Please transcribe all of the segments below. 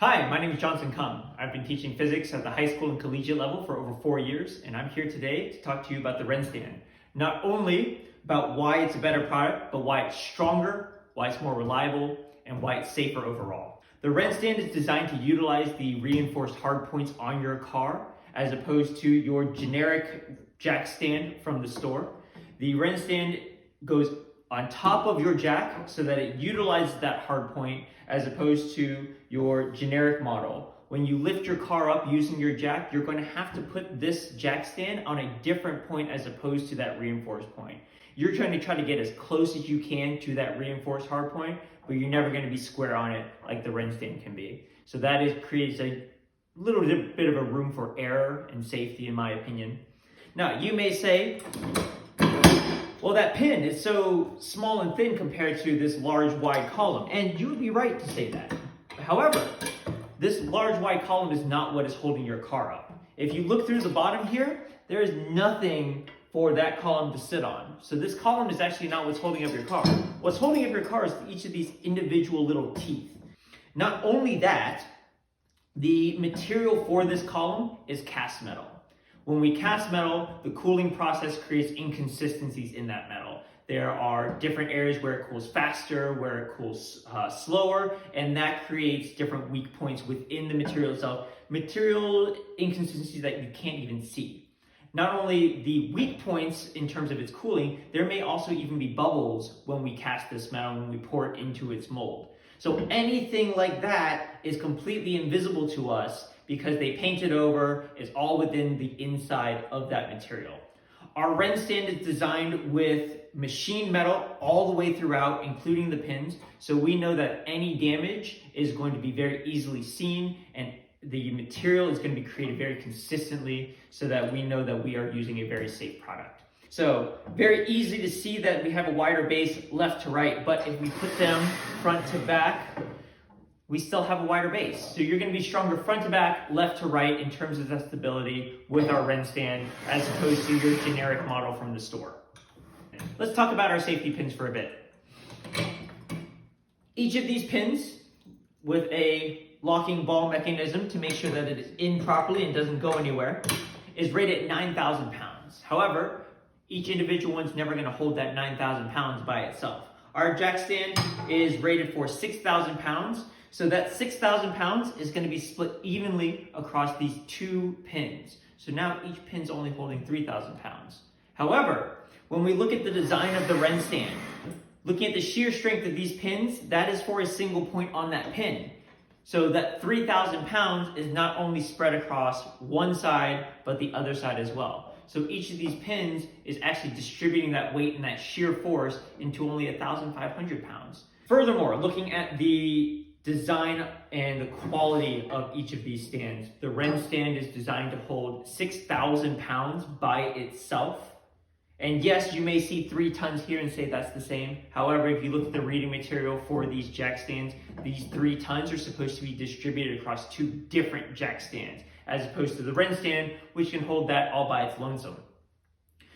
Hi, my name is Johnson Kung. I've been teaching physics at the high school and collegiate level for over 4 years, and I'm here today to talk to you about the RennStand. Not only about why it's a better product, but why it's stronger, why it's more reliable, and why it's safer overall. The RennStand is designed to utilize the reinforced hard points on your car as opposed to your generic jack stand from the store. The RennStand goes on top of your jack so that it utilizes that hard point as opposed to your generic model. When you lift your car up using your jack, you're going to have to put this jack stand on a different point as opposed to that reinforced point. You're trying to get as close as you can to that reinforced hard point, but you're never going to be square on it like the RennStand can be. So that creates a little bit of a room for error and safety, in my opinion. Now, you may say, well, that pin is so small and thin compared to this large wide column, and you would be right to say that. However, this large wide column is not what is holding your car up. If you look through the bottom here, there is nothing for that column to sit on. So this column is actually not what's holding up your car. What's holding up your car is each of these individual little teeth. Not only that, the material for this column is cast metal. When we cast metal, the cooling process creates inconsistencies in that metal. There are different areas where it cools faster, where it cools slower, and that creates different weak points within the material itself. Material inconsistencies that you can't even see. Not only the weak points in terms of its cooling, there may also even be bubbles when we cast this metal, when we pour it into its mold. So anything like that is completely invisible to us because they paint it over. It's all within the inside of that material. Our RennStand is designed with machined metal all the way throughout, including the pins, so we know that any damage is going to be very easily seen, and the material is going to be created very consistently so that we know that we are using a very safe product. So very easy to see that we have a wider base left to right, but if we put them front to back, we still have a wider base. So you're going to be stronger front to back, left to right in terms of the stability with our RennStand as opposed to your generic model from the store. Let's talk about our safety pins for a bit. Each of these pins with a locking ball mechanism to make sure that it is in properly and doesn't go anywhere is rated at 9,000 pounds. However, each individual one's never going to hold that 9,000 pounds by itself. Our jack stand is rated for 6,000 pounds. So that 6,000 pounds is going to be split evenly across these two pins. So now each pin's only holding 3,000 pounds. However, when we look at the design of the RennStand, looking at the shear strength of these pins, that is for a single point on that pin. So that 3,000 pounds is not only spread across one side, but the other side as well. So each of these pins is actually distributing that weight and that shear force into only 1,500 pounds. Furthermore, looking at the design and the quality of each of these stands, the RennStand is designed to hold 6,000 pounds by itself. And yes, you may see 3 tons here and say that's the same. However, if you look at the reading material for these jack stands, these 3 tons are supposed to be distributed across 2 different jack stands, as opposed to the RennStand, which can hold that all by its lonesome.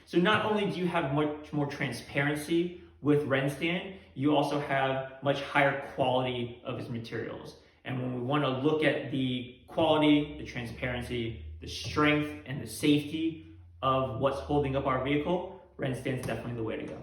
So not only do you have much more transparency with RennStand, you also have much higher quality of its materials. And when we want to look at the quality, the transparency, the strength, and the safety of what's holding up our vehicle, RennStand is definitely the way to go.